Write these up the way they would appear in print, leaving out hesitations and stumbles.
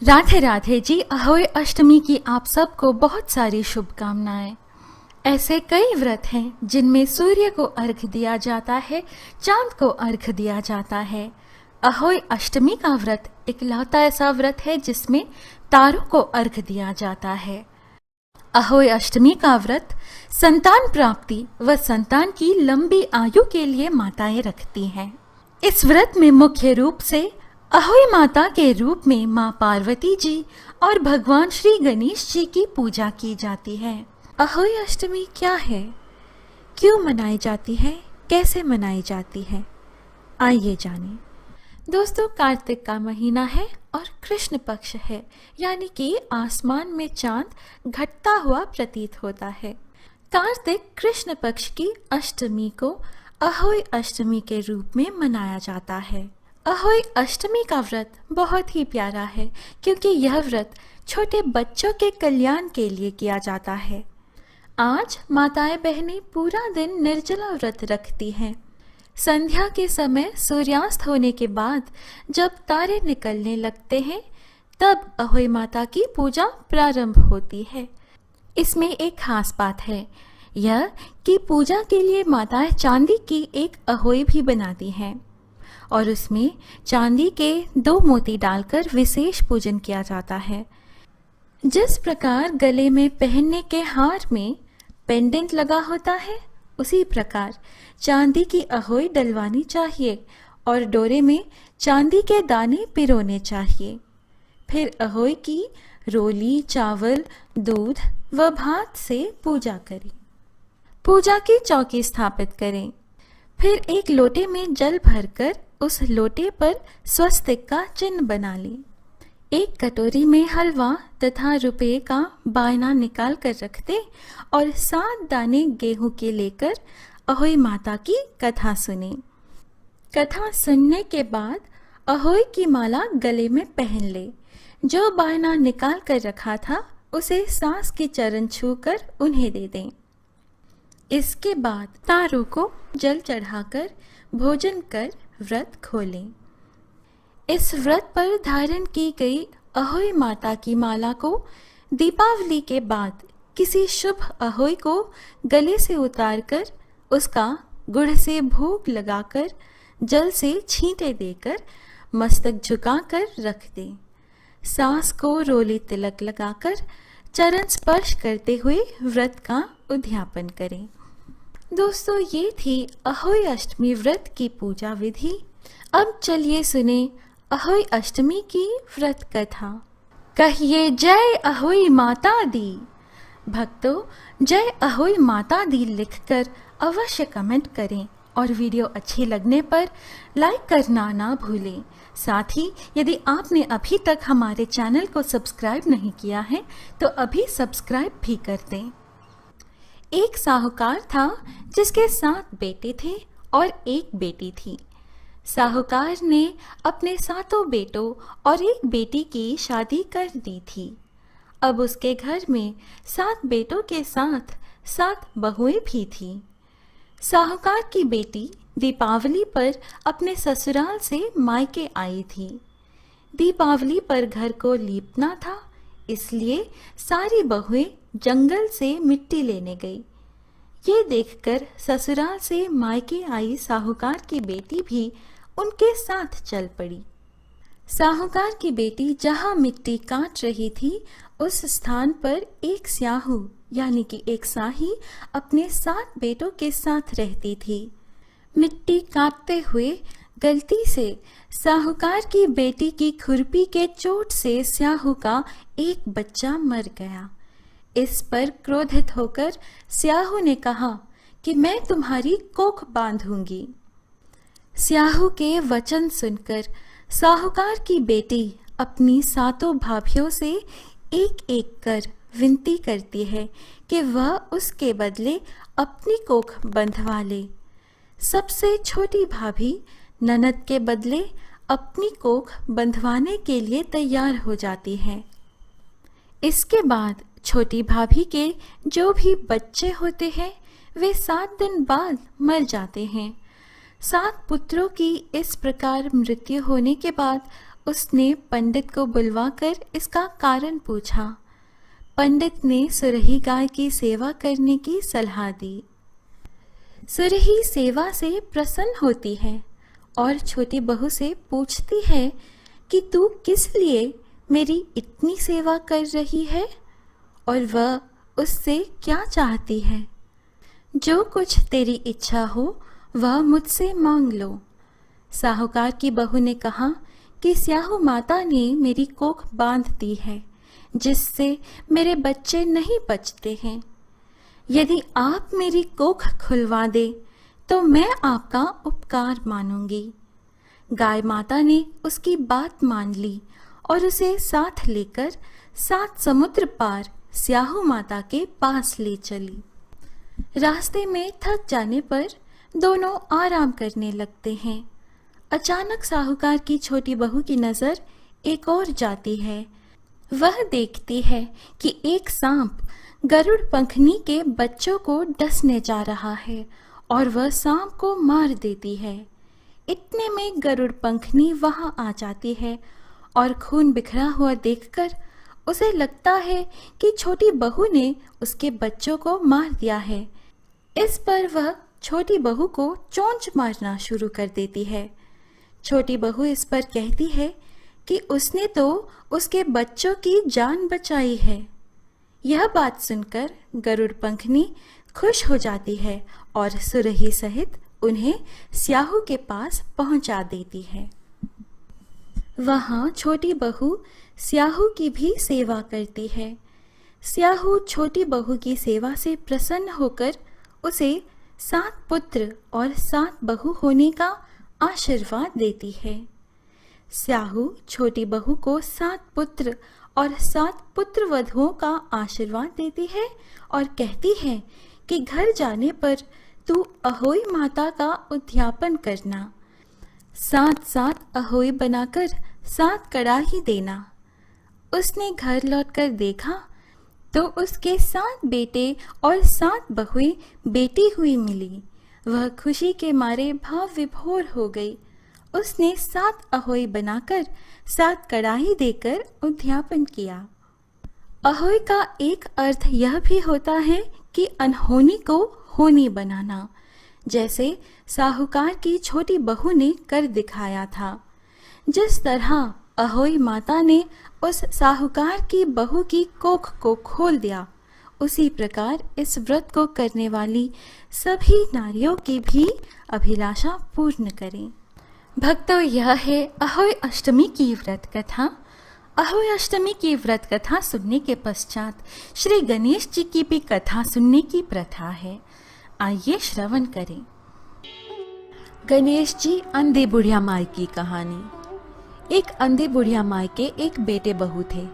राधे राधे जी। अहोई अष्टमी की आप सबको बहुत सारी शुभकामनाएं। ऐसे कई व्रत हैं जिनमें सूर्य को अर्घ दिया जाता है, चांद को अर्घ दिया जाता है। अहोई अष्टमी का व्रत इकलौता ऐसा व्रत है जिसमें तारों को अर्घ दिया जाता है। अहोई अष्टमी का व्रत संतान प्राप्ति व संतान की लंबी आयु के लिए माताएं रखती हैं। इस व्रत में मुख्य रूप से अहोई माता के रूप में माँ पार्वती जी और भगवान श्री गणेश जी की पूजा की जाती है। अहोई अष्टमी क्या है, क्यों मनाई जाती है, कैसे मनाई जाती है, आइए जानें। दोस्तों, कार्तिक का महीना है और कृष्ण पक्ष है, यानी कि आसमान में चांद घटता हुआ प्रतीत होता है। कार्तिक कृष्ण पक्ष की अष्टमी को अहोई अष्टमी के रूप में मनाया जाता है। अहोई अष्टमी का व्रत बहुत ही प्यारा है क्योंकि यह व्रत छोटे बच्चों के कल्याण के लिए किया जाता है। आज माताएं बहनें पूरा दिन निर्जला व्रत रखती हैं। संध्या के समय सूर्यास्त होने के बाद जब तारे निकलने लगते हैं तब अहोई माता की पूजा प्रारंभ होती है। इसमें एक खास बात है, यह कि पूजा के लिए माताएं चांदी की एक अहोई भी बनाती हैं और उसमें चांदी के 2 मोती डालकर विशेष पूजन किया जाता है। जिस प्रकार गले में पहनने के हार में पेंडेंट लगा होता है, उसी प्रकार चांदी की अहोई डलवानी चाहिए और डोरे में चांदी के दाने पिरोने चाहिए। फिर अहोई की रोली, चावल, दूध व भात से पूजा करें। पूजा की चौकी स्थापित करें। फिर एक लोटे में जल भरकर उस लोटे पर स्वस्तिक का चिन्ह बना लें। एक कटोरी में हलवा तथा रुपए का बायना निकाल कर रख दें और 7 दाने गेहूं के लेकर अहोई माता की कथा सुने। कथा सुनने के बाद अहोई की माला गले में पहन ले। जो बायना निकाल कर रखा था उसे सास के चरण छूकर उन्हें दे दें। इसके बाद तारों को जल चढ़ाकर भोजन कर व्रत खोलें। इस व्रत पर धारण की गई अहोई माता की माला को दीपावली के बाद किसी शुभ अहोई को गले से उतारकर उसका गुड़ से भोग लगाकर जल से छींटे देकर मस्तक झुकाकर रख दें। सास को रोली तिलक लगाकर चरण स्पर्श करते हुए व्रत का उद्यापन करें। दोस्तों, ये थी अहोई अष्टमी व्रत की पूजा विधि। अब चलिए सुने अहोई अष्टमी की व्रत कथा। कहिए जय अहोई माता दी। भक्तों, जय अहोई माता दी लिखकर अवश्य कमेंट करें और वीडियो अच्छी लगने पर लाइक करना ना भूलें। साथ ही यदि आपने अभी तक हमारे चैनल को सब्सक्राइब नहीं किया है तो अभी सब्सक्राइब भी कर दें। एक साहूकार था जिसके 7 बेटे थे और 1 बेटी थी। साहूकार ने अपने 7 बेटों और 1 बेटी की शादी कर दी थी। अब उसके घर में 7 बेटों के साथ 7 बहुएं भी थीं। साहूकार की बेटी दीपावली पर अपने ससुराल से मायके आई थी। दीपावली पर घर को लीपना था, इसलिए सारी बहुएं जंगल से मिट्टी लेने गई। ये देखकर ससुराल से मायके आई साहूकार की बेटी भी उनके साथ चल पड़ी। साहूकार की बेटी जहाँ मिट्टी काट रही थी उस स्थान पर एक स्याहू यानी कि एक साही अपने 7 बेटों के साथ रहती थी। मिट्टी काटते हुए गलती से साहूकार की बेटी की खुरपी के चोट से स्याहू का एक बच्चा मर गया। इस पर क्रोधित होकर स्याहू ने कहा कि मैं तुम्हारी कोख बांधूंगी। स्याहू के वचन सुनकर साहूकार की बेटी अपनी 7 भाभियों से एक-एक कर विनती करती है कि वह उसके बदले अपनी कोख बंधवा ले। सबसे छोटी भाभी ननद के बदले अपनी कोख बंधवाने के लिए तैयार हो जाती है। इसके बाद छोटी भाभी के जो भी बच्चे होते हैं वे 7 दिन बाद मर जाते हैं। 7 पुत्रों की इस प्रकार मृत्यु होने के बाद उसने पंडित को बुलवाकर इसका कारण पूछा। पंडित ने सुरही गाय की सेवा करने की सलाह दी। सुरही सेवा से प्रसन्न होती है और छोटी बहू से पूछती है कि तू किस लिए मेरी इतनी सेवा कर रही है और वह उससे क्या चाहती है। जो कुछ तेरी इच्छा हो वह मुझसे मांग लो। साहूकार की बहू ने कहा कि स्याहू माता ने मेरी कोख बांध दी है, जिससे मेरे बच्चे नहीं बचते हैं। यदि आप मेरी कोख खुलवा दे तो मैं आपका उपकार मानूंगी। गाय माता ने उसकी बात मान ली और उसे साथ लेकर 7 समुद्र पार स्याहू माता के पास ले चली। रास्ते में थक जाने पर दोनों आराम करने लगते हैं। अचानक साहूकार की छोटी बहू की नजर एक और जाती है। वह देखती है कि एक सांप गरुड़ पंखनी के बच्चों को डसने जा रहा है और वह सांप को मार देती है। इतने में गरुड़ पंखनी वहां आ जाती है और खून बिखरा हुआ देखकर उसे लगता है कि छोटी बहू ने उसके बच्चों को मार दिया है। इस पर वह छोटी बहू को चोंच मारना शुरू कर देती है। छोटी बहू इस पर कहती है कि उसने तो उसके बच्चों की जान बचाई है। यह बात सुनकर गरुड़ पंखनी खुश हो जाती है और सुरही सहित उन्हें स्याहू के पास पहुंचा देती है। वहां छोटी बहू स्याहू की भी सेवा करती है। स्याहू छोटी बहू की सेवा से प्रसन्न होकर उसे 7 पुत्र और 7 बहू होने का आशीर्वाद देती है। स्याहू छोटी बहू को 7 पुत्र और 7 पुत्र वधुओं का आशीर्वाद देती है और कहती है कि घर जाने पर तू अहोई माता का उद्यापन करना। 7 अहोई बनाकर 7 कड़ाही देना। उसने घर लौटकर देखा तो उसके 7 बेटे और 7 बहुएं बेटी हुई मिली। वह खुशी के मारे भाव विभोर हो गई। उसने 7 अहोई बनाकर 7 कड़ाही देकर उद्यापन किया। अहोई का एक अर्थ यह भी होता है कि अनहोनी को होनी बनाना, जैसे साहूकार की छोटी बहू ने कर दिखाया था। जिस तरह अहोई माता ने उस साहूकार की बहू की कोख को खोल दिया, उसी प्रकार इस व्रत को करने वाली सभी नारियों की भी अभिलाषा पूर्ण करें। भक्तों, यह है अहोई अष्टमी की व्रत कथा। अहोई अष्टमी की व्रत कथा सुनने के पश्चात श्री गणेश जी की भी कथा सुनने की प्रथा है। आइए श्रवण करें। गणेश जी अंधी बुढ़िया माई की कहानी। एक अंधी बुढ़िया माई के एक बेटे बहू थे।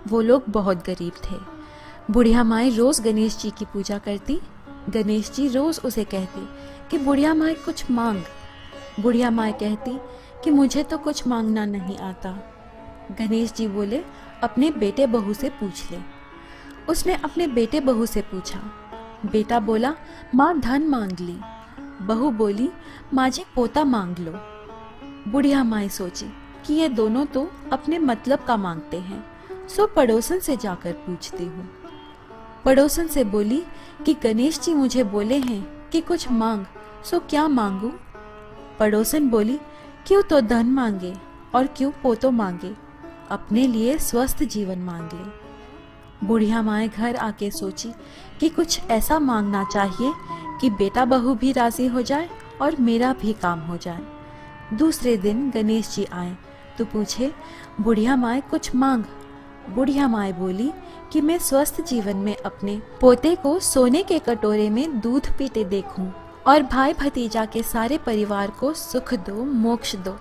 वो लोग बहुत गरीब थे। बुढ़िया माई रोज गणेश जी की पूजा करती। गणेश जी रोज उसे कहते कि बुढ़िया माई कुछ मांग। बुढ़िया माई कहती कि मुझे तो कुछ मांगना नहीं आता। गणेश जी बोले, अपने बेटे बहू से पूछ ले। उसने अपने बेटे बहू से पूछा। बेटा बोला, माँ धन मांग ली। बहू बोली, माँ जी पोता मांग लो। बुढ़िया माई सोची कि ये दोनों तो अपने मतलब का मांगते हैं, सो पड़ोसन से जाकर पूछती हूँ। पड़ोसन से बोली कि गणेश जी मुझे बोले हैं कि कुछ मांग, सो क्या मांगू। पड़ोसन बोली, क्यों तो धन मांगे और क्यों पोतो मांगे, अपने लिए स्वस्थ जीवन मांग ले। बुढ़िया माए घर आके सोची कि कुछ ऐसा मांगना चाहिए कि बेटा बहू भी राजी हो जाए और मेरा भी काम हो जाए। दूसरे दिन गणेश जी आए तो पूछे, बुढ़िया माए कुछ मांग। बुढ़िया माए बोली कि मैं स्वस्थ जीवन में अपने पोते को सोने के कटोरे में दूध पीते देखूं और भाई भतीजा के सारे परिवार को सुख दो, मोक्ष दो।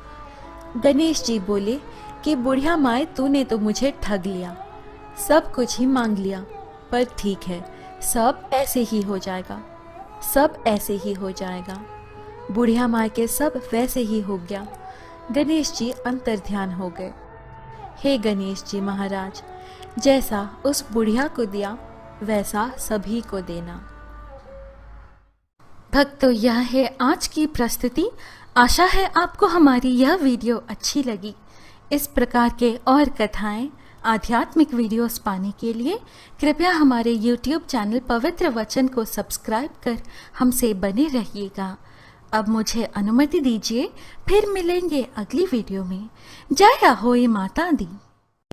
गणेश जी बोले कि बुढ़िया माए तूने तो मुझे ठग लिया, सब कुछ ही मांग लिया, पर ठीक है, सब ऐसे ही हो जाएगा, सब ऐसे ही हो जाएगा। बुढ़िया माए के सब वैसे ही हो गया। गणेश जी अंतर्ध्यान हो गए। हे गणेश जी महाराज, जैसा उस बुढ़िया को दिया वैसा सभी को देना। भक्तों, यह है आज की प्रस्तुति। आशा है आपको हमारी यह वीडियो अच्छी लगी। इस प्रकार के और कथाएं, आध्यात्मिक वीडियोस पाने के लिए कृपया हमारे YouTube चैनल पवित्र वचन को सब्सक्राइब कर हमसे बने रहिएगा। अब मुझे अनुमति दीजिए, फिर मिलेंगे अगली वीडियो में। जय अहोई माता दी।